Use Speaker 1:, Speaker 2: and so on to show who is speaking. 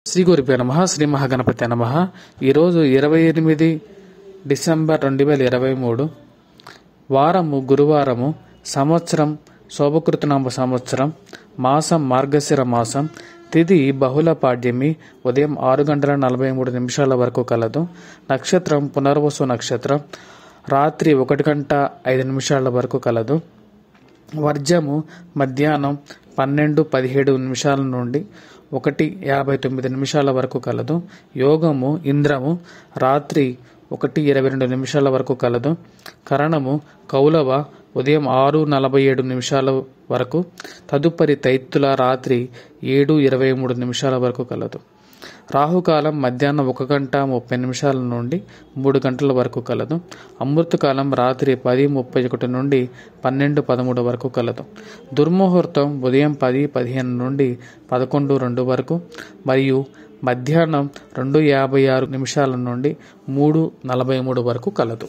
Speaker 1: శ్రీ గురుభ్యో నమః. శ్రీ మహాగణపతి నమః. ఈరోజు 28 డిసెంబర్ 2023 వారము గురువారము, సంవత్సరం శోభకృతనామ సంవత్సరం, మాసం మార్గశిర మాసం, తిథి బహుళ పాడ్యమి, ఉదయం 6:43 వరకు కలదు. నక్షత్రం పునర్వసు నక్షత్రం, రాత్రి 1:05 వరకు కలదు. వర్జము మధ్యాహ్నం 12:17 నుండి 1:59 వరకు కలదు. యోగము ఇంద్రము రాత్రి 1:22 వరకు కలదు. కరణము కౌలవ ఉదయం 6:47 వరకు. తదుపరి తైత్తుల రాత్రి 7:23 వరకు కలదు. రాహుకాలం మధ్యాహ్నం 1:30 నుండి 3 వరకు కలదు. అమృతకాలం రాత్రి 10:31 నుండి 12:13 వరకు కలదు. దుర్ముహూర్తం ఉదయం 10:15 నుండి 11:02 వరకు మరియు మధ్యాహ్నం 2:56 నుండి 3:43 వరకు కలదు.